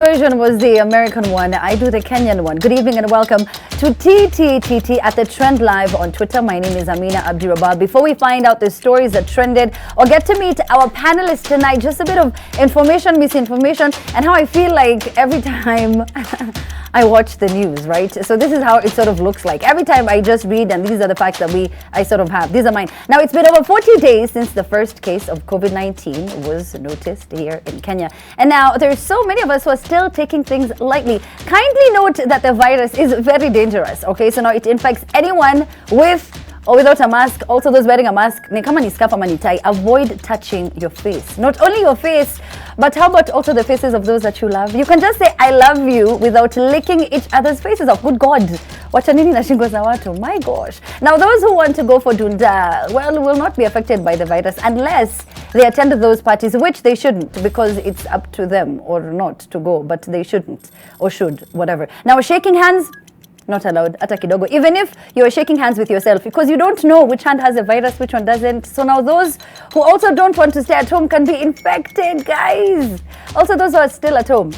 Version was the American one. I do the Kenyan one. Good evening and welcome to TTTT at the Trend Live on Twitter. My name is Amina, Abdi, Rabar. Before we find out the stories that trended or get to meet our panelists tonight, just a bit of information, misinformation, and how I feel like every time I watch the news, right? So this is how it sort of looks like. Every time I just read, and these are the facts that I sort of have. These are mine. Now, it's been over 40 days since the first case of COVID-19 was noticed here in Kenya. And now there's so many of us who are still taking things lightly. Kindly note that the virus is very dangerous, okay? So now it infects anyone with or without a mask. Also those wearing a mask, ni kama ni scarf ama ni tie, avoid touching your face. Not only your face, but how about also the faces of those that you love? You can just say I love you without licking each other's faces off. Good God, wacha nini na shingo za watu. My gosh. Now those who want to go for dunda, well, will not be affected by the virus unless they attend those parties, which they shouldn't, because it's up to them or not to go, but they shouldn't or should, whatever. Now shaking hands, not allowed, ata kidogo. Even if you're shaking hands with yourself, because you don't know which hand has a virus, which one doesn't. So now those who also don't want to stay at home can be infected, guys. Also those who are still at home,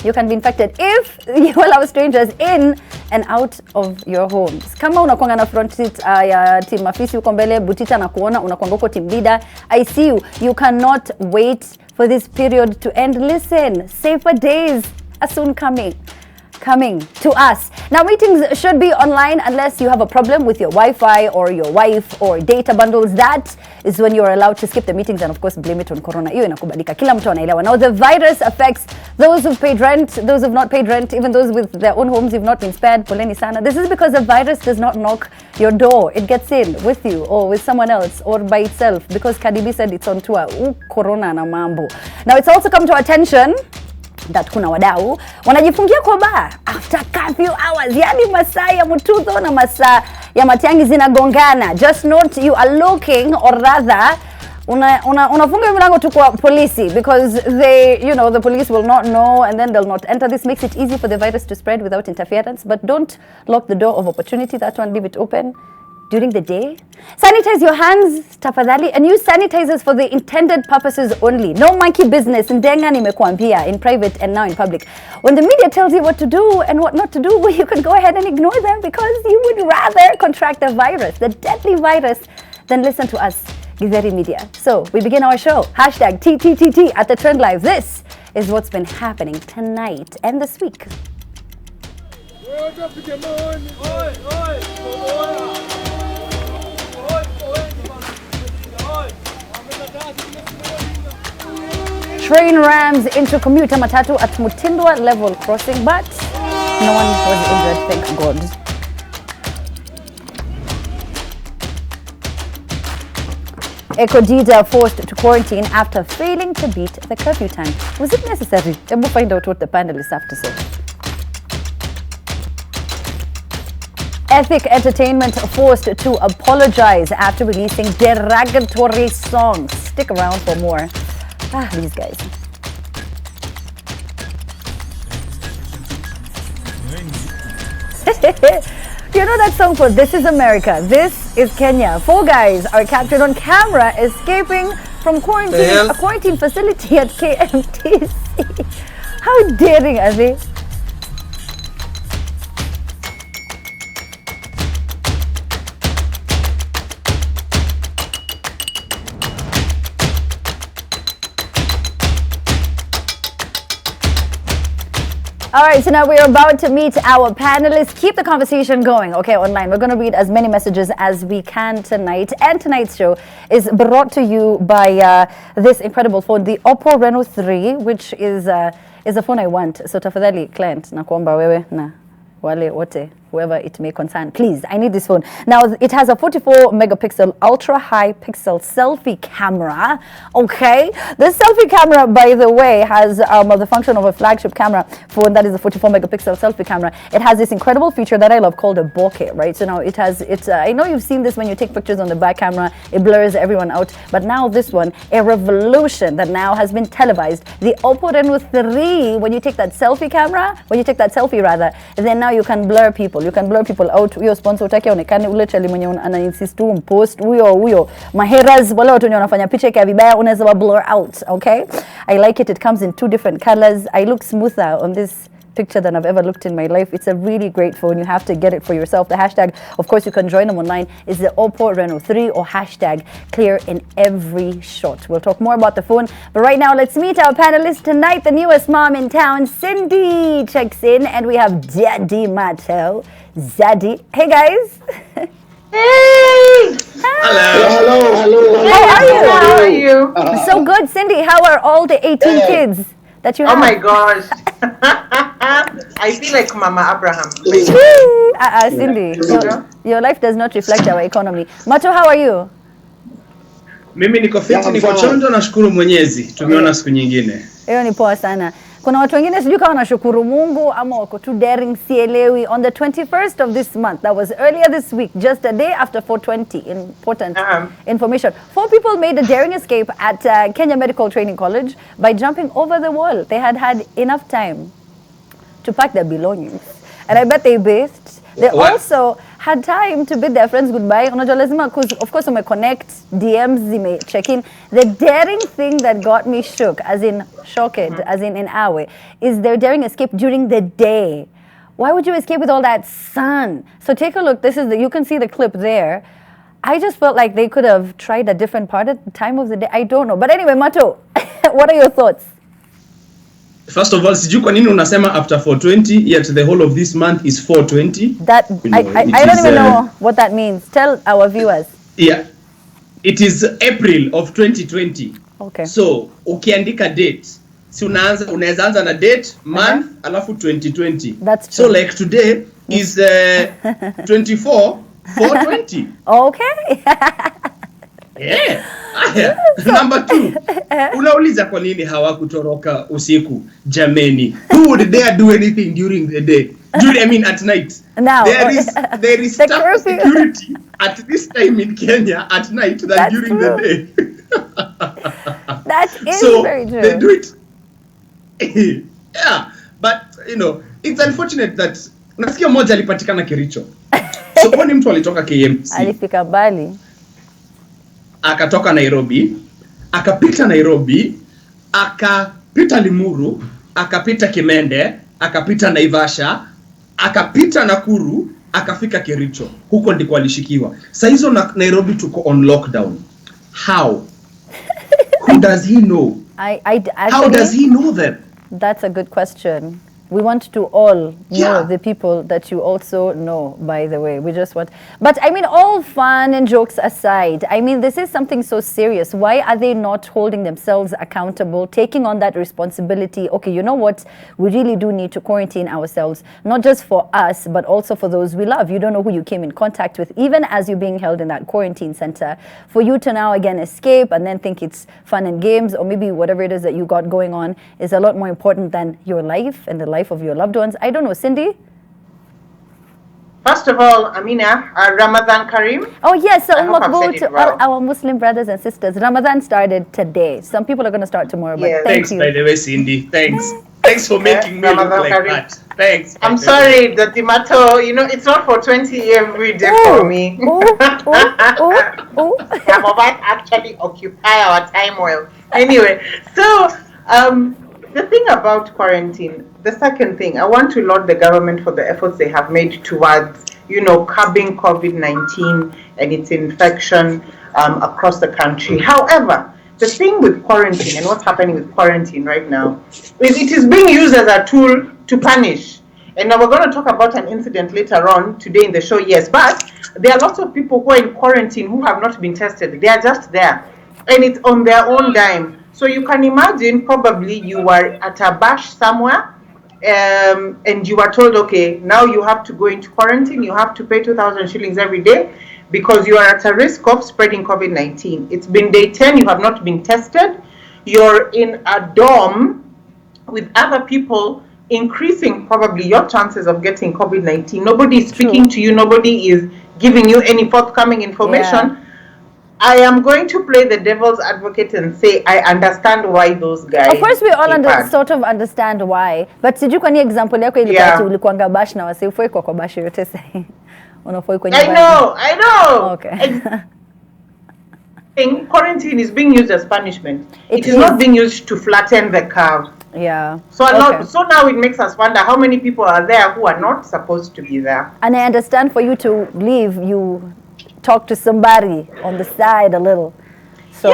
you can be infected if you allow strangers in and out of your homes. Kama unakuanga na front seat ya team afisi uko mbele, butita na kuona, unakuanga uko team leader, I see you. You cannot wait for this period to end. Listen, safer days are soon coming to us. Now, meetings should be online unless you have a problem with your Wi-Fi or your wife or data bundles. That is when you're allowed to skip the meetings and of course blame it on corona. Hiyo inakubalika. Kila mtu anaelewa. Now, the virus affects those who've paid rent, those who've not paid rent, even those with their own homes who've not been spared. Poleni sana. This is because the virus does not knock your door. It gets in with you or with someone else or by itself, because Cardi B said it's on tour. Corona na mambo. Now, it's also come to our attention that kuna wadau wanajifungia kwa bar after curfew hours, yani masaa ya mutudho na masaa ya matiangi zinagongana. Just note you are looking, or rather unafunga milango tu kwa polisi, because they, you know, the police will not know and then they'll not enter. This makes it easy for the virus to spread without interference. But don't lock the door of opportunity. That one, leave it open during the day. Sanitize your hands, tafadhali, and use sanitizers for the intended purposes only. No monkey business ndenga nimekuambia in private and now in public. When the media tells you what to do and what not to do, you can go ahead and ignore them, because you would rather contract the virus, the deadly virus, than listen to us, Githeri Media. So we begin our show. Hashtag TTTT at the Trend Live. This is what's been happening tonight and this week. Train rams into Commuter matatu at Mutindwa level crossing, but no one was injured, thank God. Ekodida forced to quarantine after failing to beat the curfew time. Was it necessary? We'll find out what the panelists have to say. Ethic Entertainment forced to apologize after releasing derogatory songs. Stick around for more. These guys. You know that song for This Is America, This Is Kenya? 4 guys are captured on camera escaping from quarantine, a quarantine facility at KMTC. How daring are they? All right, so now we're about to meet our panelists. Keep the conversation going, okay, online. We're going to read as many messages as we can tonight. And tonight's show is brought to you by this incredible phone, the Oppo Reno 3, which is a phone I want. So tafadhali client, nakuomba wewe na wale wote, whoever it may concern, please, I need this phone. Now, it has a 44 megapixel ultra high pixel selfie camera. Okay, this selfie camera, by the way, has the function of a flagship camera phone. That is a 44 megapixel selfie camera. It has this incredible feature that I love called a bokeh, right? So now it has, I know you've seen this when you take pictures on the back camera, it blurs everyone out. But now this one, a revolution that now has been televised. The Oppo Reno 3, when you take that selfie rather, then now you can blur people. people. You can blur people out. Huyo sponsor utaki aonekane, ule chali mwenye ana insist tu post huyo maheras wale watu wenye wanafanya picha kia vibaya unaweza wa blur out, okay? I like it. It comes in 2 different colors. I look smoother on this picture than I've ever looked in my life. It's a really great phone. You have to get it for yourself. The hashtag, of course, you can join them online, is the Oppo Reno 3 or hashtag clear in every shot. We'll talk more about the phone, but right now let's meet our panelists tonight. The newest mom in town, Cindy, checks in, and we have Daddy Mato, Zaddy. Hey guys. Hey! Hello. How are you? So good, Cindy. How are all the 18 kids that you have? Oh my gosh. I feel like Mama Abraham. Cindy, your life does not reflect our economy. Mato, how are you? Mimi niko fiti, niko chonjo, nashukuru Mwenyezi. Tumeona siku nyingine. Hiyo ni poa sana. Kuna watu wengine sijui kama wanashukuru Mungu ama wako too daring, sielewi. On the 21st of this month, that was earlier this week, just a day after 420, important information. 4 people made a daring escape at Kenya Medical Training College by jumping over the wall. They had enough time to pack their belongings. And I bet they bathed. They also had time to bid their friends goodbye. Unajua lazima, of course, connect DMs, check in. The daring thing that got me shook, as in shocked, as in awe, is their daring escape during the day. Why would you escape with all that sun? So take a look. You can see the clip there. I just felt like they could have tried a different part at the time of the day. I don't know. But anyway, Mato, what are your thoughts? First of all, sijui kwa nini unasema after 420, yet the whole of this month is 420. I don't even know what that means. Tell our viewers. Yeah. It is April of 2020. Okay. So, ukiandika date, si unaweza anza na date, month, alafu 2020. That's true. So like today is 24, 420. Okay. Yeah. Number 2. Unauliza kwa nini hawakutoroka usiku? Jameni. Who would dare do anything during the day? At night. Now, there is tougher security at this time in Kenya at night than during the day. That is very true. They do it. Yeah. But, it's unfortunate that nasikia mmoja alipatikana Kericho. So kwani mtu alitoka KMC. Alifika mbali. Akatoka Nairobi, akapita Nairobi, akapita Limuru, akapita Kimende, akapita Naivasha, akapita Nakuru, akafika Kericho. Huko ndiko alishikiwa. Sasa hizo Nairobi tuko on lockdown. How? Who does he know? How does he know them? That's a good question. We want to all know the people that you also know, by the way. We just want... But, all fun and jokes aside, this is something so serious. Why are they not holding themselves accountable, taking on that responsibility? Okay, you know what? We really do need to quarantine ourselves, not just for us, but also for those we love. You don't know who you came in contact with, even as you're being held in that quarantine center. For you to now, again, escape and then think it's fun and games, or maybe whatever it is that you got going on, is a lot more important than your life and the life of your loved ones. I don't know, Cindy? First of all, Amina, Ramadan Kareem. Oh yes, so all our Muslim brothers and sisters. Ramadan started today. Some people are going to start tomorrow, but thanks, by the way, Cindy. Thanks for making me look like that. Thanks. I'm sorry, the Mato, it's not for 20 every day for me. I'm about to actually occupy our time well. Anyway, so the thing about quarantine, the second thing, I want to laud the government for the efforts they have made towards, curbing COVID-19 and its infection across the country. However, the thing with quarantine and what's happening with quarantine right now is it is being used as a tool to punish. And now we're going to talk about an incident later on today in the show, yes. But there are lots of people who are in quarantine who have not been tested. They are just there. And it's on their own dime. So you can imagine probably you were at a bash somewhere and you were told, okay, now you have to go into quarantine. You have to pay 2,000 shillings every day because you are at a risk of spreading COVID-19. It's been day 10. You have not been tested. You're in a dorm with other people, increasing probably your chances of getting COVID-19. Nobody is speaking to you. Nobody is giving you any forthcoming information. I am going to play the devil's advocate and say I understand why those guys. Of course we all sort of understand why, but sijui kwa ni example yako ilikuwa ati ulikuanga bash na wasi ufoi kwa bash yote sasa. Unafoi kwenye I know. Okay. Quarantine is being used as punishment. It is not being used to flatten the curve. Yeah. So so now it makes us wonder how many people are there who are not supposed to be there. And I understand for you to leave, you talk to somebody on the side a little. So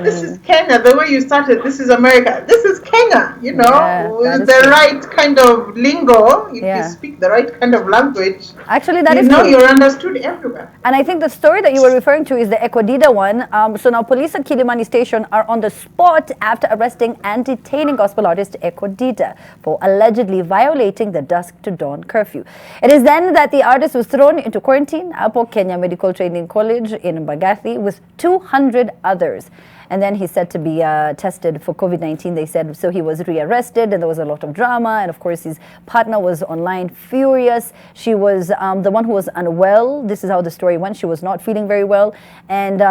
This is Kenya. The way you started, this is America. This is Kenya. You know, with the right kind of lingo. If you speak the right kind of language, actually, that is you're understood everywhere. And I think the story that you were referring to is the Ekodida one. So now police at Kilimani Station are on the spot after arresting and detaining gospel artist Ekodida for allegedly violating the dusk to dawn curfew. It is then that the artist was thrown into quarantine at Kenya Medical Training College in Mbagathi with 200 others. And then he's said to be tested for COVID-19, they said. So he was rearrested and there was a lot of drama. And of course, his partner was online furious. She was the one who was unwell. This is how the story went. She was not feeling very well. And,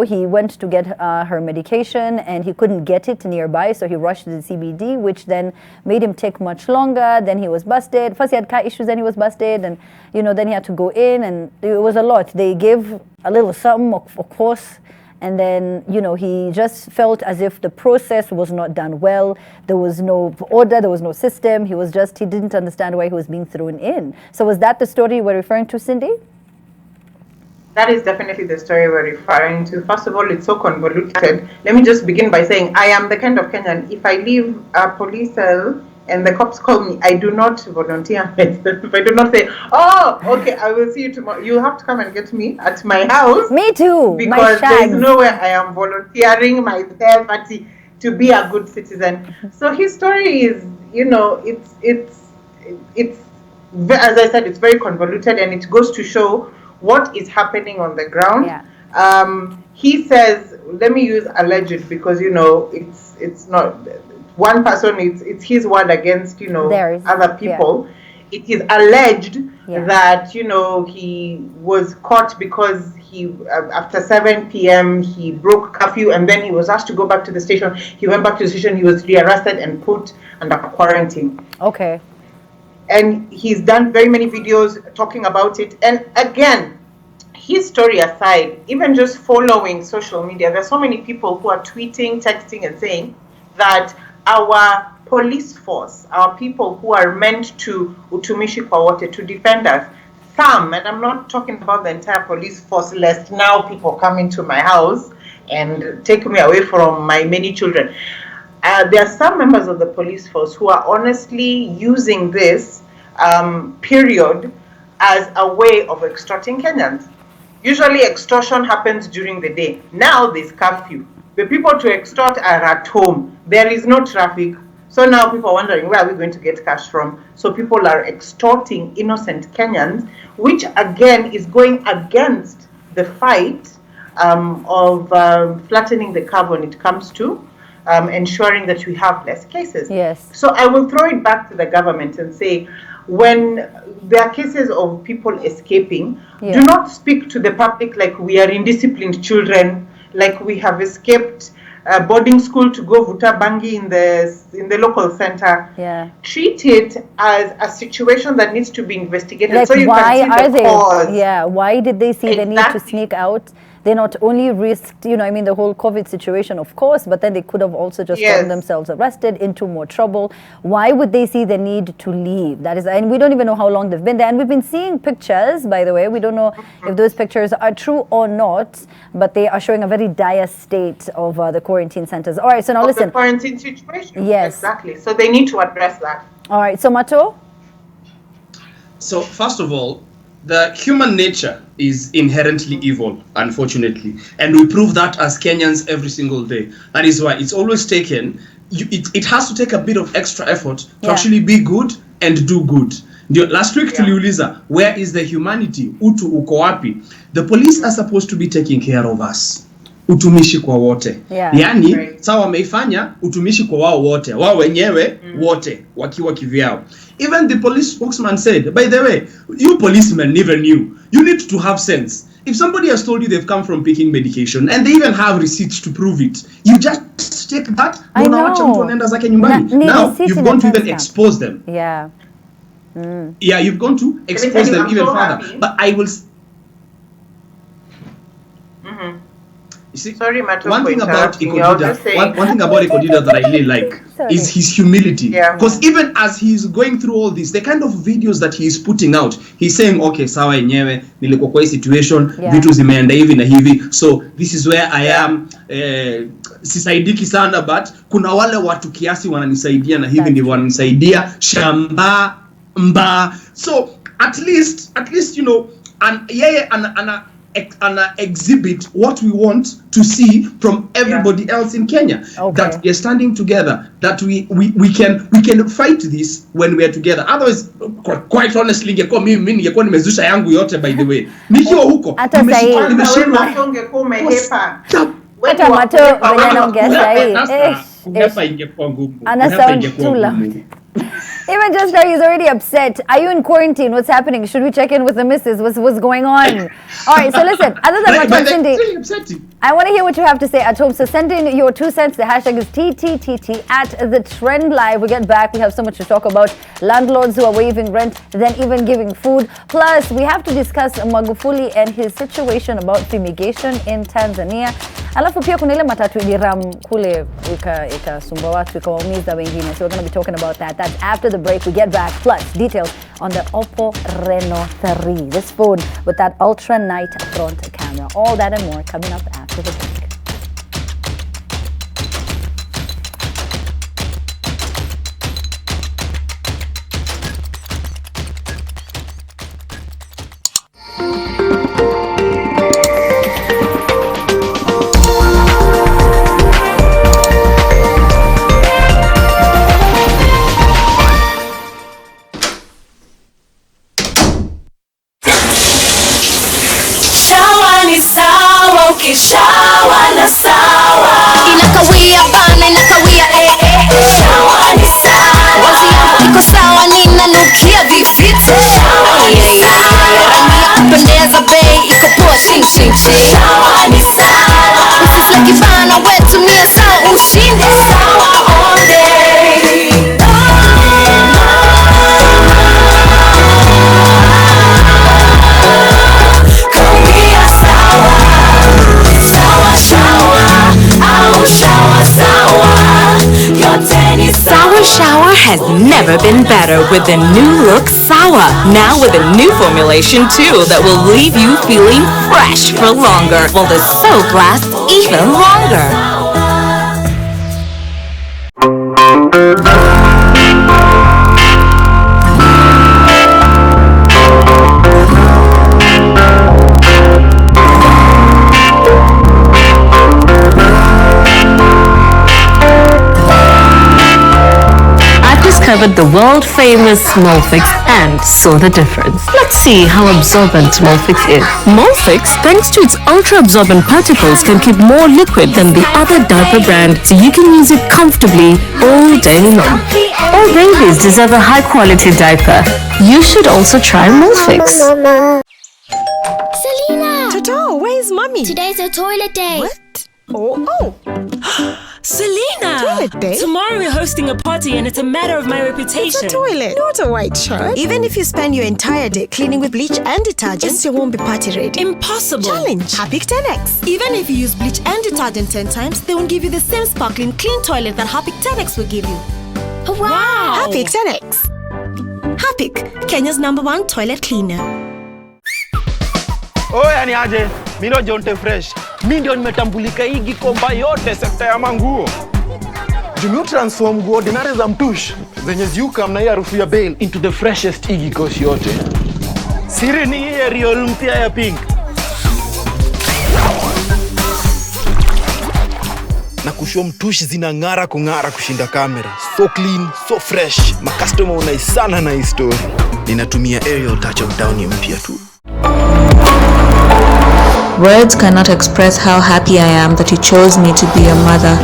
he went to get her medication and he couldn't get it nearby. So he rushed to the CBD, which then made him take much longer. Then he was busted. First he had car issues, then he was busted. And, then he had to go in and it was a lot. They gave a little something, of course. And then, he just felt as if the process was not done well. There was no order, there was no system. He didn't understand why he was being thrown in. So was that the story you were referring to, Cindy? That is definitely the story we're referring to. First of all, it's so convoluted. Let me just begin by saying I am the kind of Kenyan, if I leave a police cell and the cops call me, I do not volunteer myself. I do not say, oh, okay, I will see you tomorrow. You have to come and get me at my house. Me too. Because there is nowhere I am volunteering myself to be a good citizen. So his story is, it's as I said, it's very convoluted and it goes to show what is happening on the ground. Yeah. He says, let me use alleged because, it's not... One person, it's his word against, other people. Yeah. It is alleged that, he was caught because he, after 7 p.m., he broke curfew and then he was asked to go back to the station. He went back to the station, he was rearrested and put under quarantine. Okay. And he's done very many videos talking about it. And again, his story aside, even just following social media, there's so many people who are tweeting, texting and saying that our police force, our people who are meant to utumishi kwa wote, to defend us, some, and I'm not talking about the entire police force, lest now people come into my house and take me away from my many children. There are some members of the police force who are honestly using this period as a way of extorting Kenyans. Usually extortion happens during the day. Now there's curfew. The people to extort are at home. There is no traffic. So now people are wondering, where are we going to get cash from? So people are extorting innocent Kenyans, which again is going against the fight of flattening the curve when it comes to ensuring that we have less cases. Yes. So I will throw it back to the government and say, when there are cases of people escaping, do not speak to the public like we are indisciplined children, like we have escaped boarding school to go vuta bangi in the local center. Yeah. Treat it as a situation that needs to be investigated. Like, so you why can see are the they? cause. Yeah. Why did they see the need to sneak out? They not only risked, the whole COVID situation, of course, but then they could have also just gotten themselves arrested, into more trouble. Why would they see the need to leave? That is, and we don't even know how long they've been there. And we've been seeing pictures, by the way. We don't know if those pictures are true or not, but they are showing a very dire state of the quarantine centers. All right, so now listen. The quarantine situation. Yes. Exactly. So they need to address that. All right, so Mato? So first of all, the human nature is inherently evil, unfortunately. And we prove that as Kenyans every single day. That is why it's always taken, it has to take a bit of extra effort to actually be good and do good. Last week tuliuliza, where is the humanity? Utu uko wapi? The police are supposed to be taking care of us. utumishi kwa wote. Yeah. Yani sawa wameifanya utumishi kwa wao wote, wao wenyewe wote wakiwa kivyao. Even the police spokesman said, by the way, you policemen never knew. You need to have sense. If somebody has told you they've come from picking medication and they even have receipts to prove it, you just take that. I know. Now you've gone to even expose them. Yeah. Yeah, you've gone to expose them even further. But I will. You see, one thing about Ikodida that I really like is his humility. Because even as he's going through all this, the kind of videos that he's putting out, he's saying, okay, sawa yenyewe, nilikuwa kwa hii situation, vitu zimeenda hivi na hivi, so this is where I am, sisaidiki sana, but kuna wale watu kiasi wananisaidia na hivi ndivyo wananisaidia, shamba, mba. So at least you know, yeye ana exhibit what we want to see from everybody else in Kenya. That we are standing together, that we can fight this when we are together. Otherwise, quite honestly, ingekuwa mimi ningekuwa nimezusha yangu yote, by the way. Nikiwa huko nimeshindwa hata mato wenye anaongea sahi. Ungepa ingekuwa ngumu. Ana sound too loud. Even just now, he's already upset. Are you in quarantine? What's happening? Should we check in with the missus? What's going on? All right, so listen, other than what Cindy, I want to hear what you have to say at home. So send in your 2 cents. The hashtag is TTTT at the Trend Live. We get back. We have so much to talk about. Landlords who are waiving rent, then even giving food. Plus, we have to discuss Magufuli and his situation about fumigation in Tanzania. Alafu pia kuna ile matatu iliram kule ikasumbua watu ikawaumiza wengine. So we're going to be talking about that. That's after the break. We get back. Plus details on the Oppo Reno 3. This phone with that ultra night front camera. All that and more coming up after the break. Shawa na sawa inakawia bana inakawia shawa ni sawa wazi yangu iko sawa ninanukia vifiti kupendeza bei iko poa shing shing shing shawa ni sawa usisle kibana wetu mia sawa ushinde sawa all day Sour Shower has never been better with the new look Sour. Now with a new formulation too that will leave you feeling fresh for longer while the soap lasts even longer. Discovered the world-famous Molfix and saw the difference. Let's see how absorbent Molfix is. Molfix, thanks to its ultra-absorbent particles, can keep more liquid than the other diaper brand, so you can use it comfortably all day long. All babies deserve a high-quality diaper. You should also try Molfix. Selena! Toto, where's mommy? Today's a toilet day. What? Oh. Selena! Toilet day? Tomorrow we're hosting a party and it's a matter of my reputation. It's a toilet, not a white shirt. Even if you spend your entire day cleaning with bleach and detergent, it still won't be party ready. Impossible! Challenge! Harpic 10X. Even if you use bleach and detergent 10 times, they won't give you the same sparkling clean toilet that Harpic 10X will give you. Wow! Harpic 10X. Harpic, Kenya's #1 toilet cleaner. Oh, yani aje, mimi ndo Jonte Fresh. Mimi ndio nimetambulika hii Gikomba yote sekta ya manguo. Jumi transform nguo ordinary za mtush zenye ziuka mna hii harufu ya bale into the freshest igikos yote. Siri ni hii real mpya ya pink. Na kushow mtush zinang'ara kung'ara kushinda kamera. So clean, so fresh. Ma customer unaisana na hii story. Ninatumia aerial touch of down mpya tu. Words cannot express how happy I am that you chose me to be your mother,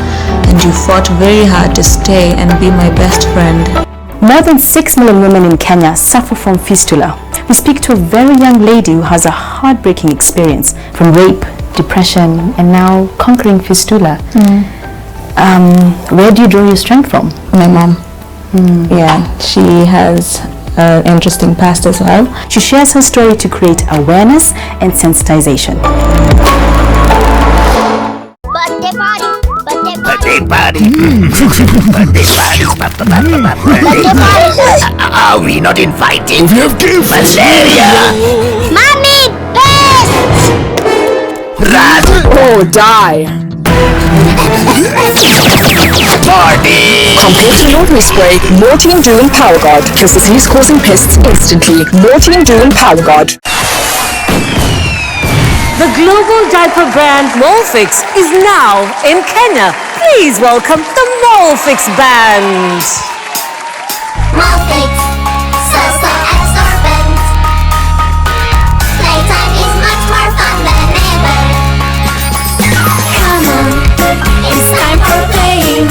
and you fought very hard to stay and be my best friend. More than 6 million women in Kenya suffer from fistula. We speak to a very young lady who has a heartbreaking experience from rape, depression, and now conquering fistula. Where do you draw your strength from? My mom. Yeah, she has an interesting past as well. She shares her story to create awareness and sensitization. Birthday party! Birthday party! Birthday party! Are we not invited? We have gifts! Malaria! Mommy! Pest! Rat! Oh, die! Party! Computer laundry spray, more Team Doom Power Guard. Kills disease-causing pests instantly. More Team Doom Power Guard. The global diaper brand Molfix is now in Kenya. Please welcome the Molfix Band. Molfix, so absorbent. Playtime is much more fun than ever. Come on, it's time for playing.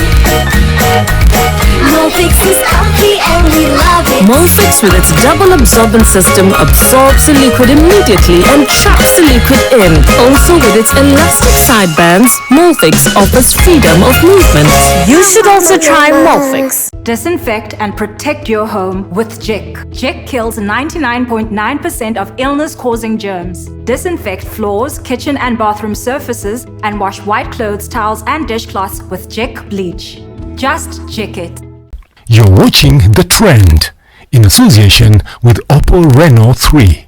Molfix is comfy and we love it. Molfix with its double absorbent system absorbs the liquid immediately and traps the liquid in. Also with its elastic side bands, Molfix offers freedom of movement. You should also try Molfix. Disinfect and protect your home with Jik. Jik kills 99.9% of illness-causing germs. Disinfect floors, kitchen and bathroom surfaces and wash white clothes, towels and dishcloths with Jik bleach. Just Jik it. You're watching The Trend in association with Oppo Reno 3.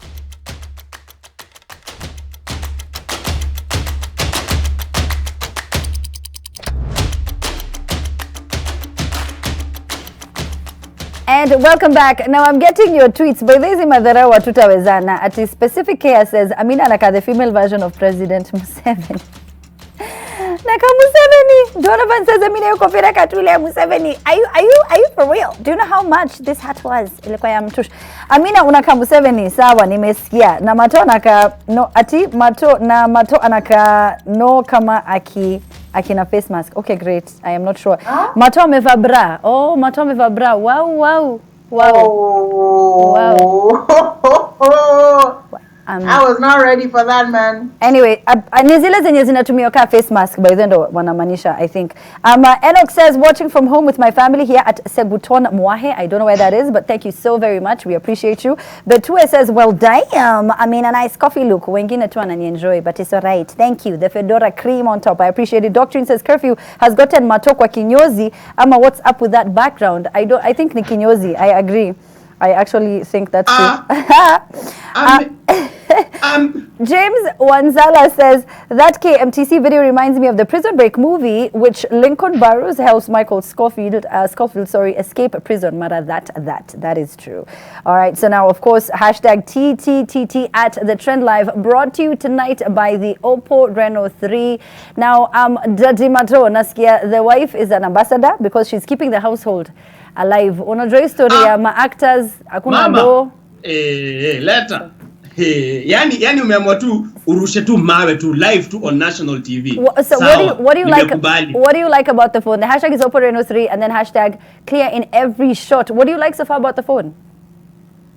And welcome back. Now I'm getting your tweets. By this madhara wa tutawezana. At specific care says Amina Naka, the female version of President Museveni. Naka Museveni. Donovan says Amina yuko pira katule Museveni. Are you for real? Do you know how much this hat was? Ilikuwa ya mtush. Amina unaka Museveni sawa nimesikia. Na mato naka no ati mato na mato anaka no kama akina face mask. Okay, great. I am not sure. Huh? Mato amevaa bra. Oh, mato amevaa bra. Wow. I was not ready for that, man. Anyway, ni zile zenye zinatumia ka face mask by the end wanamaanisha, I think. Enoch says, watching from home with my family here at Seguton Mwahe. I don't know where that is, but thank you so very much. We appreciate you. Betue says, well, damn. I mean, a nice coffee look. Wengine tu anani-enjoy, but it's all right. Thank you. The fedora cream on top. I appreciate it. Doctrine says, curfew has gotten matokwa kinyozi. Ama, what's up with that background? I think ni kinyozi. I agree. I actually think that's true. James Wanzala says, that KMTC video reminds me of the Prison Break movie, which Lincoln Burrows helps Michael Scofield escape prison. Mara, that is true. All right, so now, of course, hashtag TTTT at The Trend Live, brought to you tonight by the Oppo Reno 3. Now, Daddy Mato, Naskia, the wife is an ambassador because she's keeping the household alive. Unajua story ya ma-actors, hakuna do. Leta. Yani umeamua tu urushe tu mawe tu live tu on national TV. So what do you like about the phone? The hashtag is Oppo Reno 3 and then hashtag clear in every shot. What do you like so far about the phone?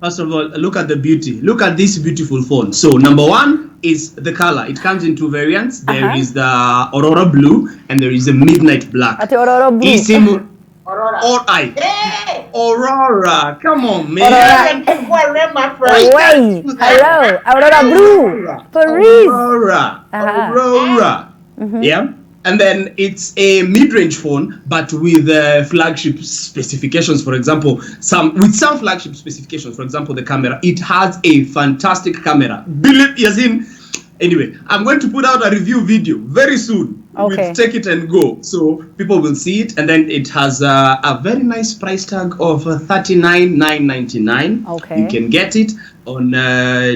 First of all, look at the beauty. Look at this beautiful phone. So number one is the color. It comes in two variants. There is the Aurora Blue and there is the Midnight Black. Ati Aurora Blue. Aurora, come on, man. Hello, Aurora Blue. Paris. Aurora. Yeah. And then it's a mid-range phone, but with flagship specifications. For example, some flagship specifications. For example, the camera. It has a fantastic camera. Believe Yazin. Anyway, I'm going to put out a review video very soon. Okay. We'll take it and go, so people will see it. And then it has a very nice price tag of $39,999. Okay. You can get it on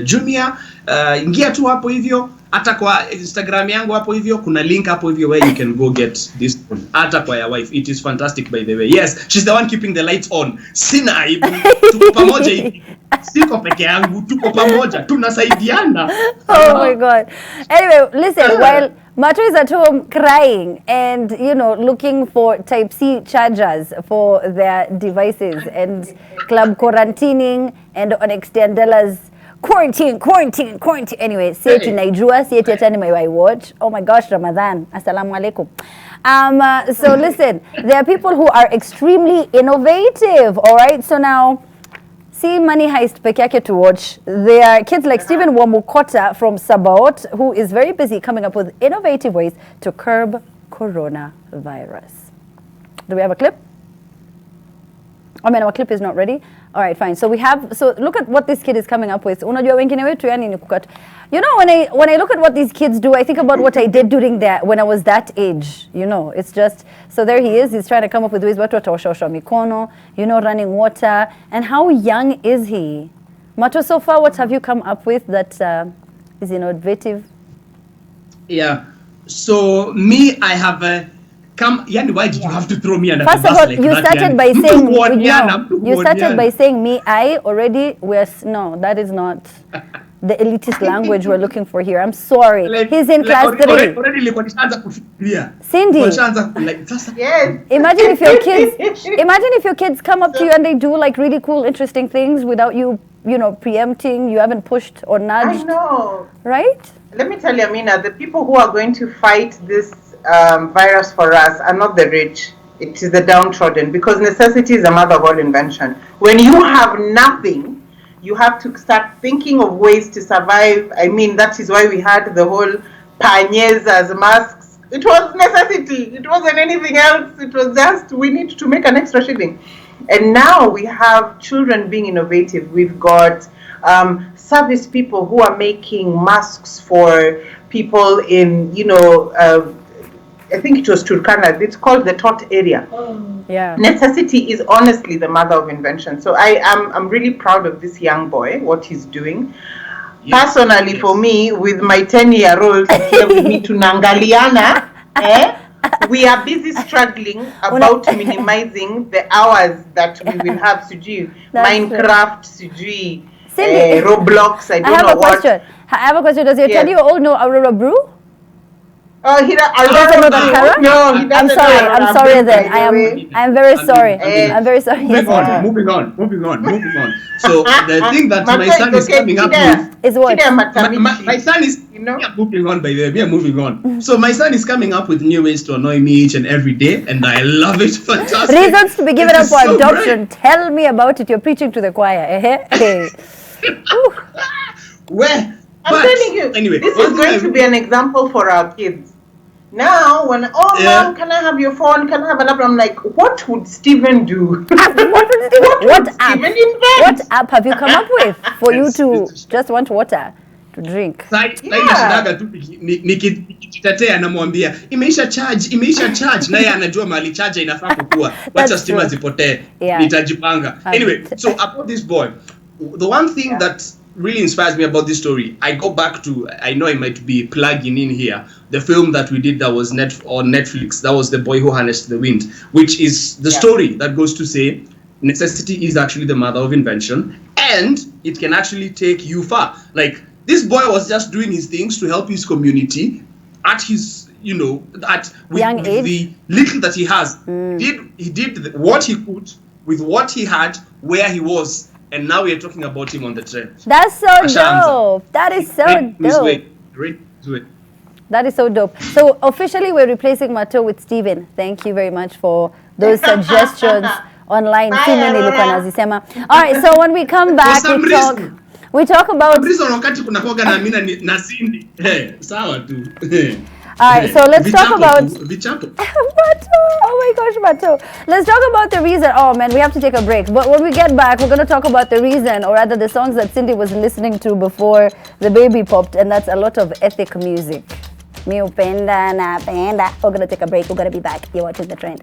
Jumia. Ingia tu hapo hivyo, hata kwa Instagram yangu hapo hivyo kuna link hapo hivyo where you can go get this one. Hata kwa your wife, it is fantastic by the way. Yes, she's the one keeping the lights on. Sina aibu, tuko pamoja hivi. Siko peke yangu, tuko pamoja, tunasaidiana. Oh my God. Anyway, listen, while Mato is at home crying and, you know, looking for Type-C chargers for their devices and club quarantining and on extendelas. Quarantine. Anyway, say it in Nigeria, say it at my watch. Oh my gosh, Ramadan. Assalamu alaikum. So listen, there are people who are extremely innovative, all right? So now, see Money Heist peke yake to watch. There are kids like Stephen Wamukota from Sabaot, who is very busy coming up with innovative ways to curb coronavirus. Do we have a clip? I mean, our clip is not ready. All right, fine. So look at what this kid is coming up with. Unajua wengine wetu yani ni kukat. You know, when I look at what these kids do, I think about what I did when I was that age. You know, it's just, so there he is. He's trying to come up with ways watu wataosha mikono, you know, running water. And how young is he? Mato, so far, what have you come up with that is innovative? Yeah. So me, I have Yani, why did you have to throw me under First the bus of all, like you that? started by saying You started by saying me, I already. No, that is not the elitist language we're looking for here. I'm sorry. He's in class 3. Cindy. Yes. Imagine if your kids come up to you and they do like really cool, interesting things without you, you know, preempting. You haven't pushed or nudged. I know. Right? Let me tell you, Amina, the people who are going to fight this virus for us are not the rich. It is the downtrodden, because necessity is the mother of all invention. When you have nothing, you have to start thinking of ways to survive. I mean, that is why we had the whole panniers as masks. It was necessity. It wasn't anything else. It was just, we need to make an extra shilling. And now we have children being innovative. We've got service people who are making masks for people in, you know, I think it was Turkana. It's called the Tot area. Yeah. Necessity is honestly the mother of invention. So I'm really proud of this young boy, what he's doing. Yes. Personally, for me, with my 10-year-old here with me to Nangaliana, we are busy struggling about minimizing the hours that we will have Suji, Minecraft, Suji, Roblox, I have a question. Does your 10-year-old know Aurora Brew? Oh, he doesn't know that Kara? No, he doesn't. I'm sorry then. I'm very sorry. I'm very sorry. Moving on. So the thing that my son is coming up with is what? My son is, moving on by the way. We are moving on. So my son is coming up with new ways to annoy me each and every day, and I love it. Fantastic. Reasons to be given up for adoption. Tell me about it. You're preaching to the choir. Where? I'm telling you, anyway, this is going to be an example for our kids. Now, when, mom, can I have your phone? Can I have an app? I'm like, what would Steven do? What app have you come up with for you to just want water to drink? Nikitetea namwambia imeisha charge naye anajua mali charger inafaa kukua, wacha stima zipotee, nitajipanga. Anyway, so about this boy, the one thing that really inspires me about this story, I go back to, I know I might be plugging in here, the film that we did that was on Netflix, that was The Boy Who Harnessed the Wind, which is the story that goes to say necessity is actually the mother of invention, and it can actually take you far. Like, this boy was just doing his things to help his community at his, with the little that he has. He did what he could with what he had, where he was. And now we are talking about him on the trend. That's so dope. That is so dope. That is so dope. So officially we're replacing Mato with Steven. Thank you very much for those suggestions online. All right, so when we come back, we talk about... All right, so let's talk about... Oh my gosh, Mato. Let's talk about the reason. Oh man, we have to take a break. But when we get back, we're going to talk about the reason, or rather the songs that Cindy was listening to before the baby popped, and that's a lot of ethnic music. Mi upenda na penda. We're going to take a break. We're going to be back. You're watching The Trend.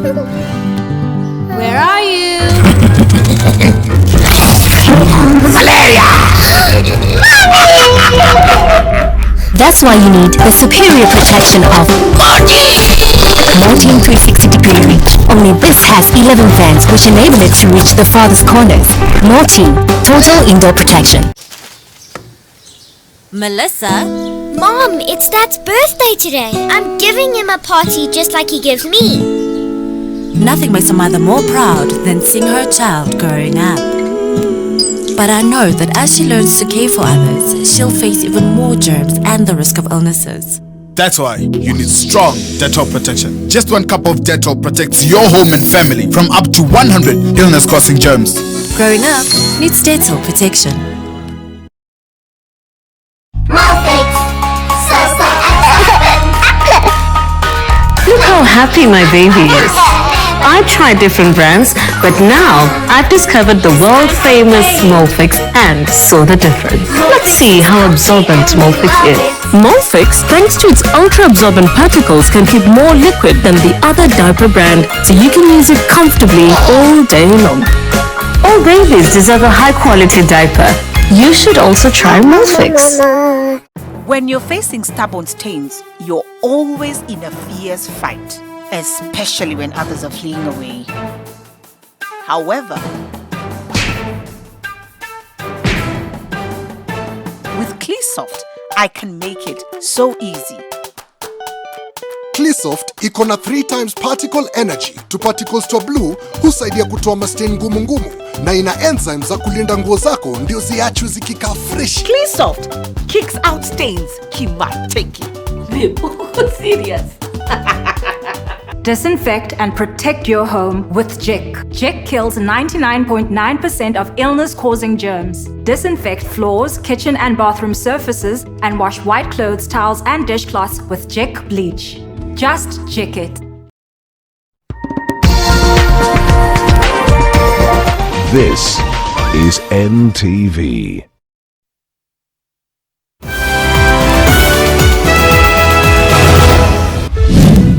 Where are you? That's why you need the superior protection of Mortein 360-degree reach. Only this has 11 fans which enable it to reach the farthest corners. Mortein, total indoor protection. Melissa? Mom, it's Dad's birthday today. I'm giving him a party just like he gives me. Nothing makes a mother more proud than seeing her child growing up. But I know that as she learns to care for others, she'll face even more germs and the risk of illnesses. That's why you need strong Dettol protection. Just 1 cup of Dettol protects your home and family from up to 100 illness-causing germs. Growing up needs Dettol protection. Look how happy my baby is. I tried different brands, but now I've discovered the world-famous Molfix and saw the difference. Let's see how absorbent Molfix is. Molfix, thanks to its ultra-absorbent particles, can keep more liquid than the other diaper brand, so you can use it comfortably all day long. All babies deserve a high-quality diaper. You should also try Molfix. When you're facing stubborn stains, you're always in a fierce fight, especially when others are fleeing away. However, with CleanSoft, I can make it so easy. CleanSoft iko na 3 times particle energy to particles to blue husaidia kutoa mastain ngumu ngumu na ina enzymes za kulinda nguo zako ndio ziachwe zikikaa fresh. CleanSoft kicks out stains kimateki. Serious. Disinfect and protect your home with Jik. Jik kills 99.9% of illness-causing germs. Disinfect floors, kitchen and bathroom surfaces, and wash white clothes, towels, and dishcloths with Jik bleach. Just Jik it. This is NTV.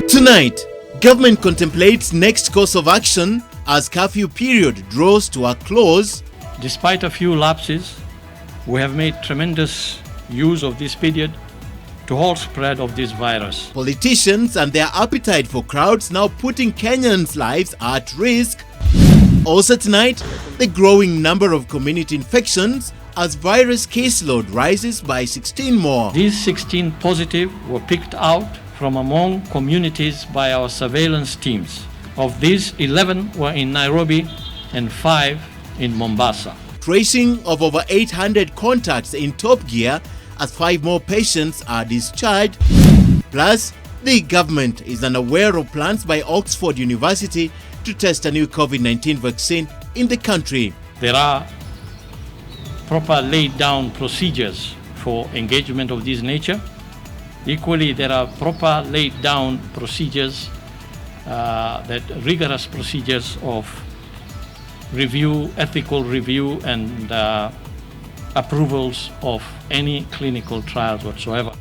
Tonight, government contemplates next course of action as curfew period draws to a close. Despite a few lapses, we have made tremendous use of this period to halt spread of this virus. Politicians and their appetite for crowds now putting Kenyans' lives at risk. Also tonight, the growing number of community infections as virus caseload rises by 16 more. These 16 positive were picked out from among communities by our surveillance teams. Of these, 11 were in Nairobi and 5 in Mombasa. Tracing of over 800 contacts in top gear as 5 more patients are discharged. Plus, the government is unaware of plans by Oxford University to test a new COVID-19 vaccine in the country. There are proper laid down procedures for engagement of this nature. Equally, there are proper laid down procedures, rigorous procedures of review, ethical review, and approvals of any clinical trials whatsoever.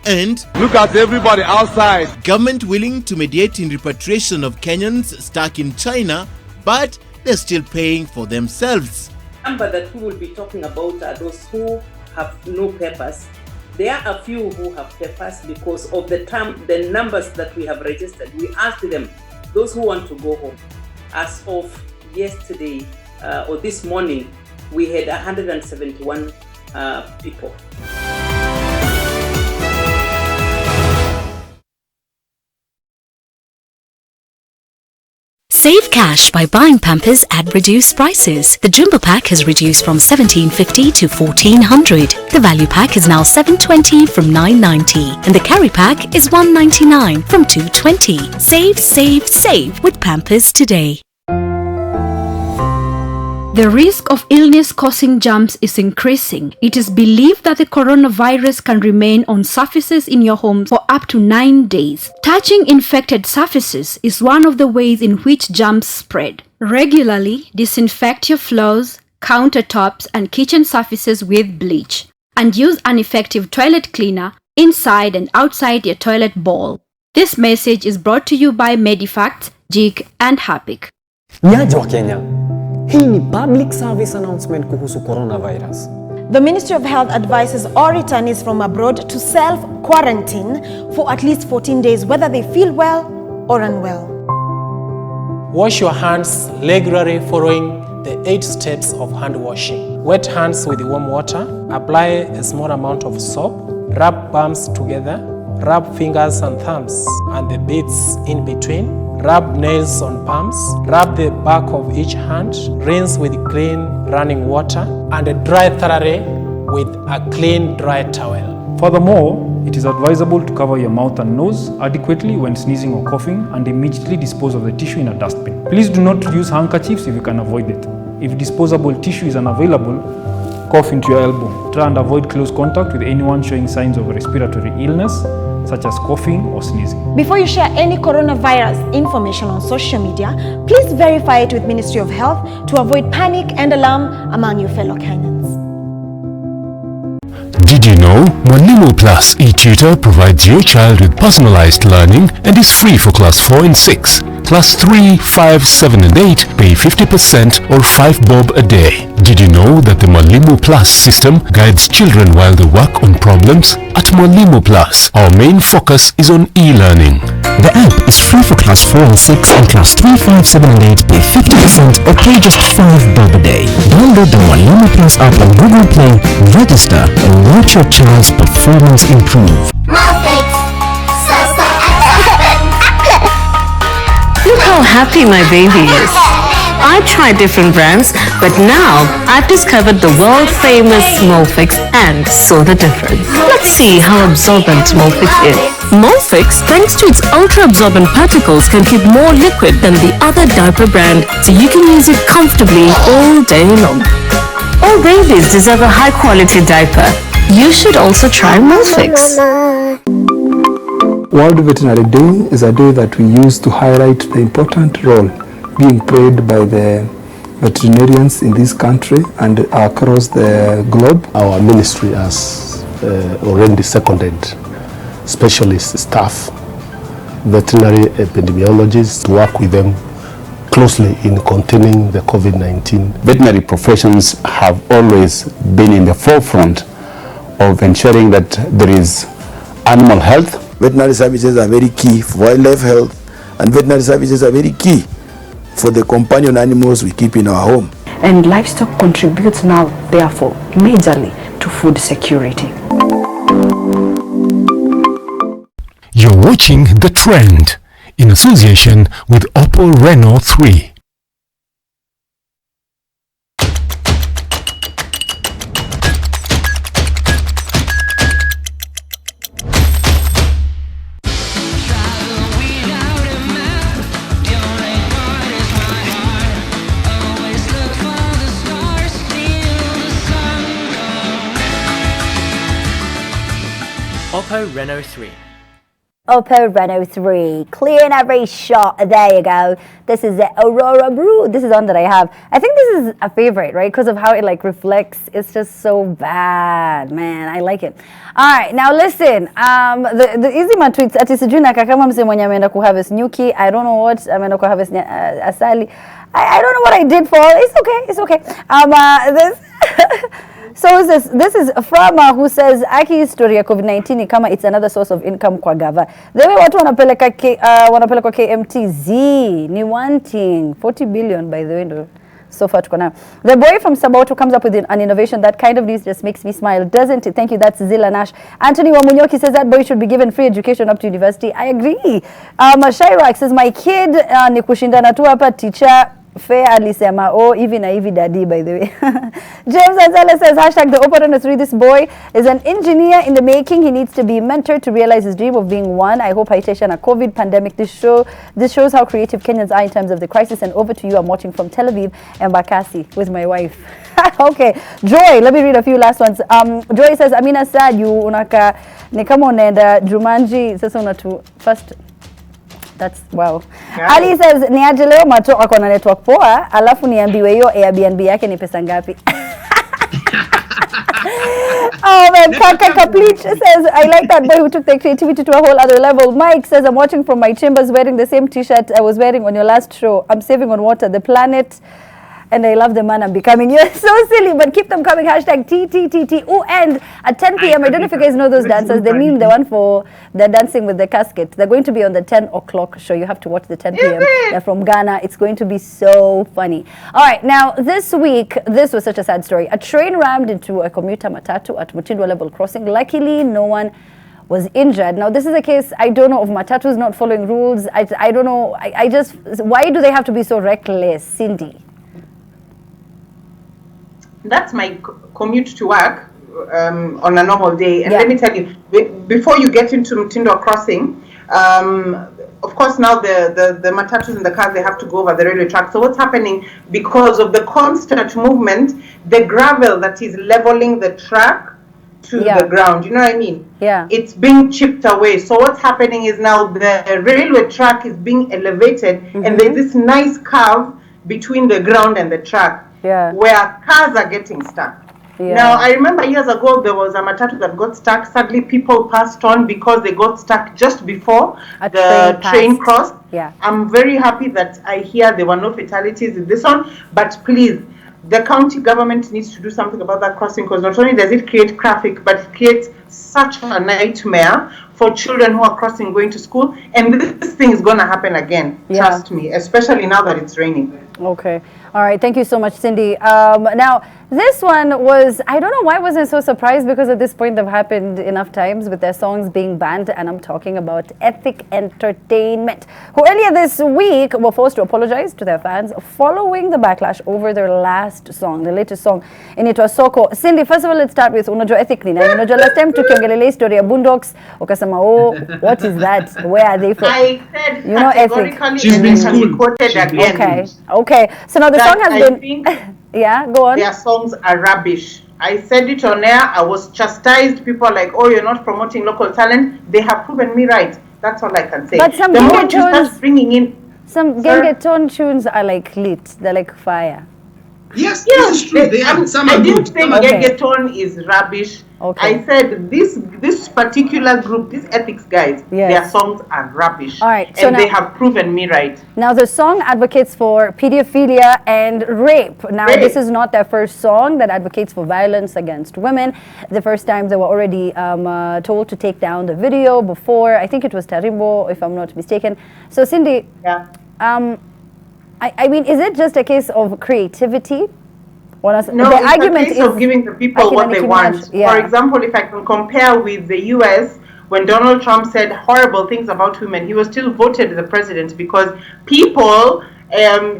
And look at everybody outside. Government willing to mediate in repatriation of Kenyans stuck in China, but they're still paying for themselves. The number that we will be talking about are those who have no papers. There are a few who have papers because of the numbers that we have registered. We asked them, those who want to go home. As of yesterday or this morning, we had 171 people. Save cash by buying Pampers at reduced prices. The Jumbo Pack has reduced from $17.50 to $14.00. The Value Pack is now $7.20 from $9.90. And the Carry Pack is $1.99 from $2.20. Save, save, save with Pampers today. The risk of illness-causing germs is increasing. It is believed that the coronavirus can remain on surfaces in your home for up to 9 days. Touching infected surfaces is one of the ways in which germs spread. Regularly disinfect your floors, countertops, and kitchen surfaces with bleach. And use an effective toilet cleaner inside and outside your toilet bowl. This message is brought to you by Medifacts, Jig and Hapik. Niaje wa Kenya. Hii ni public service announcement kuhusu coronavirus. The Ministry of Health advises all returnees from abroad to self-quarantine for at least 14 days, whether they feel well or unwell. Wash your hands regularly following the 8 steps of hand washing. Wet hands with warm water. Apply a small amount of soap. Rub palms together. Rub fingers and thumbs and the beads in between. Rub nails on palms. Rub the back of each hand. Rinse with clean running water and dry thoroughly with a clean dry towel. Furthermore, it is advisable to cover your mouth and nose adequately when sneezing or coughing and immediately dispose of the tissue in a dustbin. Please do not use handkerchiefs if you can avoid it. If disposable tissue is unavailable, cough into your elbow. Try and avoid close contact with anyone showing signs of respiratory illness, such as coughing or sneezing. Before you share any coronavirus information on social media, please verify it with Ministry of Health to avoid panic and alarm among your fellow Kenyans. Did you know Mwalimu Plus e-tutor provides your child with personalized learning and is free for class 4 and 6. Class 3, 5, 7 and 8 pay 50% or 5 bob a day. Did you know that the Mwalimu Plus system guides children while they work on problems? At Mwalimu Plus, our main focus is on e-learning. The app is free for class 4 and 6 and class 3, 5, 7 and 8 pay 50% or pay just 5 bob a day. Download the Mwalimu Plus app on Google Play, register and watch your child's performance improve. Look how happy my baby is. I tried different brands, but now I've discovered the world-famous Molfix and saw the difference. Let's see how absorbent Molfix is. Molfix, thanks to its ultra-absorbent particles, can keep more liquid than the other diaper brand, so you can use it comfortably all day long. All babies deserve a high-quality diaper. You should also try Molfix. World Veterinary Day is a day that we use to highlight the important role being played by the veterinarians in this country and across the globe. Our ministry has already seconded specialist staff, veterinary epidemiologists, to work with them closely in containing the COVID-19. Veterinary professions have always been in the forefront of ensuring that there is animal health. Veterinary services are very key for wildlife health, and veterinary services are very key for the companion animals we keep in our home. And livestock contributes now, therefore, majorly to food security. You're watching The Trend in association with Oppo Reno 3. Oppo Reno 3. Oppo Reno 3, clear in every shot. There you go. This is the Aurora Brew. This is one that I have. I think this is a favorite, right? Because of how it like reflects. It's just so bad, man. I like it. All right, now listen. The Izima tweets ati sijui na kama mse mwenye ameenda kuharvest nyuki. I don't know what ameenda kuharvest asali. I don't know what I did for. It's okay. It's okay. This. So this is from who says aki history ya COVID-19 ni kama it's another source of income kwa gava. The way watu wanapeleka KMTZ ni wanting 40 billion by the way. So far tuko now. The boy from Sabato comes up with an innovation that kind of news just makes me smile, doesn't it? Thank you. That's Zilla Nash. Anthony Wamunyoki says that boy should be given free education up to university. I agree. Shairak says my kid ni kushindana tu hapa teacher Fair alisema, oh, hivi na hivi daddy, by the way. James Anzala says, hashtag the Oppo 3. This boy is an engineer in the making. He needs to be mentored to realize his dream of being one. I hope haitaisha na COVID pandemic. This shows how creative Kenyans are in terms of the crisis. And over to you. I'm watching from Tel Aviv and Bakassi with my wife. Okay. Joy, let me read a few last ones. Joy says, Amina said, you unaka ni kama unaenda Jumanji. Sasa unatu first. That's wow. Yeah. Ali says niaje leo macho ako na network poa, alafu niambiwe hiyo Airbnb yake ni pesa ngapi. Oh man, Kaka Bleach says, I like that boy who took the creativity to a whole other level. Mike says, I'm watching from my chambers wearing the same t-shirt I was wearing on your last show. I'm saving on water, the planet, and I love the man I'm becoming. You're so silly, but keep them coming. Hashtag TTTT. Oh, and at 10 p.m., I don't know if you guys know those dancers. The meme, the one for the dancing with the casket. They're going to be on the 10 o'clock show. You have to watch the 10 p.m. They're from Ghana. It's going to be so funny. All right, now this week, this was such a sad story. A train rammed into a commuter matatu at Mutindwa level crossing. Luckily, no one was injured. Now, this is a case, I don't know, of matatus not following rules. I don't know. I just, why do they have to be so reckless, Cindy? That's my commute to work on a normal day. And let me tell you, before you get into Mutindwa crossing, of course now the matatus and the cars, they have to go over the railway track. So what's happening, because of the constant movement, the gravel that is leveling the track to the ground, you know what I mean? Yeah. It's being chipped away. So what's happening is now the railway track is being elevated, and there's this nice curve between the ground and the track. Where cars are getting stuck. Now, I remember years ago, there was a matatu that got stuck. Sadly, people passed on because they got stuck just before the train crossed. I'm very happy that I hear there were no fatalities in this one, but please, the county government needs to do something about that crossing, because not only does it create traffic, but it creates such a nightmare for children who are crossing going to school, and this thing is going to happen again, trust me, especially now that it's raining. Okay. All right. Thank you so much, Cindy. Now, this one was, I don't know why I wasn't so surprised, because at this point they've happened enough times with their songs being banned, and I'm talking about Ethic Entertainment, who earlier this week were forced to apologize to their fans following the backlash over their last song, the latest song, Inaitwa Soko. Cindy, first of all, let's start with unajua Ethic ni nani? Unajua last time tukiongelelea story ya Boondocks, ukasema, oh, what is that? Where are they from? I said, you know, Ethic. She's been quoted again. Okay. So now the song has been... Think yeah, go on. Their songs are rubbish. I said it on air. I was chastised. People are like, oh, you're not promoting local talent. They have proven me right. That's all I can say. But some bringing in some gengeton tunes are like lit. They're like fire. Yes, this is true. I didn't say reggaeton is rubbish. I said this particular group, these Ethics guys, their songs are rubbish. All right, so and they have proven me right. Now the song advocates for pedophilia and rape. Now this is not their first song that advocates for violence against women. The first time they were already told to take down the video before. I think it was Tarimbo, if I'm not mistaken. So Cindy, I mean, is it just a case of creativity? No, the argument is of giving the people what they want. For example, if I can compare with the US, when Donald Trump said horrible things about women, he was still voted the president because people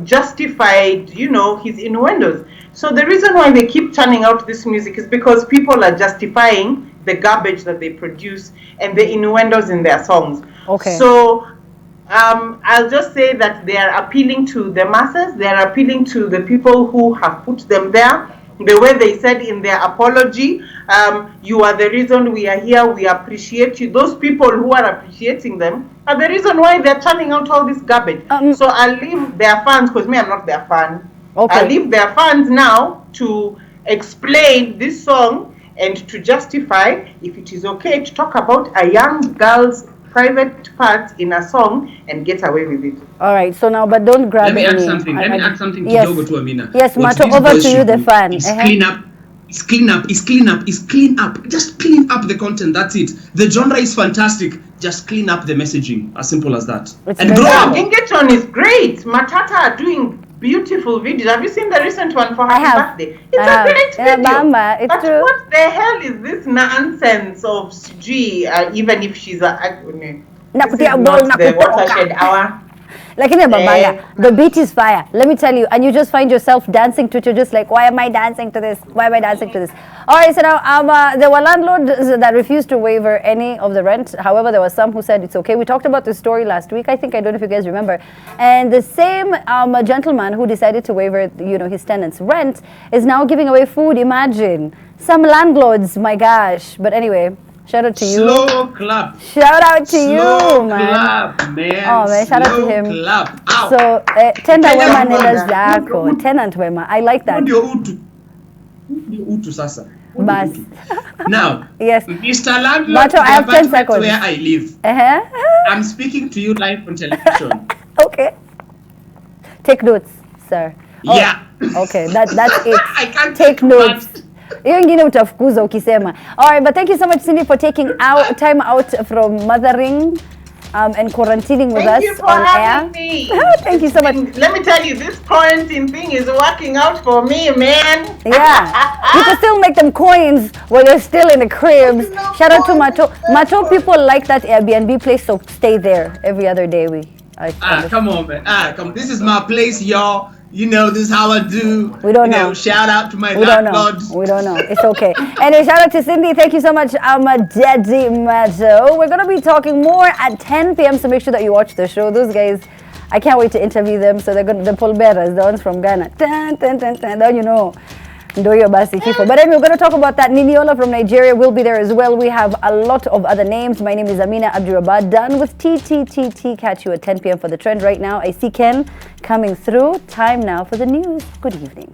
justified, you know, his innuendos. So the reason why they keep turning out this music is because people are justifying the garbage that they produce and the innuendos in their songs. So I'll just say that they are appealing to the masses. They are appealing to the people who have put them there. The way they said in their apology, you are the reason we are here. We appreciate you. Those people who are appreciating them are the reason why they're turning out all this garbage. So I'll leave their fans, because me, I'm not their fan. I'll leave their fans now to explain this song and to justify if it is okay to talk about a young girl's private parts in a song and get away with it. All right, so now, but don't grab any. Let me add something to Dogo to Amina. Yes, Mato, over to you, the fan. It's clean up. It's clean up. It's clean up. It's clean up. Just clean up the content. That's it. The genre is fantastic. Just clean up the messaging. As simple as that. And grow up. Gengeton is great. Matata are doing beautiful videos. Have you seen the recent one for happy birthday? It's a great video. Mama, it's but true. What the hell is this nonsense of G? Even if she's a this is not the watershed hour. Like in a babanga, the beat is fire. Let me tell you, and you just find yourself dancing to it. You're just like, why am I dancing to this? Why am I dancing to this? All right, so now there were landlords that refused to waiver any of the rent. However, there were some who said it's okay. We talked about this story last week. I think, I don't know if you guys remember. And the same gentleman who decided to waiver, you know, his tenants' rent is now giving away food. Imagine some landlords, my gosh. But anyway. Shout out to you. Slow clap. Shout out to Slow you, man. Clap, man. Oh man, shout out to him. Clap. Ow. So, tenda wema nenda zako. Tenant wema. I like that. Utu sasa. Bas. Now, yes, Mr. Landlord, Mato, I have 10 seconds. Where I live. I'm speaking to you live on television. Okay. Take notes, sir. Oh, yeah. Okay, that's it. I can't take notes. Hiyo ingine utafukuza ukisema. All right, but thank you so much, Cindy, for taking time out from mothering and quarantining with us on air. Me. Thank you so much. Let me tell you, this quarantine thing is working out for me, man. Yeah. You can still make them coins while you're still in the cribs. Shout out to Mato. Mato people like that Airbnb place, so stay there every other day. Come on, man. Come. This is my place, y'all. You know, this is how I do. We don't know. Shout out to my landlords. We don't know. It's okay. Anyway, shout out to Cindy. Thank you so much, Daddy Mazo. We're going to be talking more at 10 p.m. So make sure that you watch the show. Those guys, I can't wait to interview them. So they're the Polberas, the ones from Ghana. Dun, dun, dun, dun. Don't you know? But anyway, we're going to talk about that. Niniola from Nigeria will be there as well. We have a lot of other names. My name is Amina, Abdi, Rabar. Done with TTTT. Catch you at 10 p.m. for the trend. Right now, I see Ken coming through. Time now for the news. Good evening.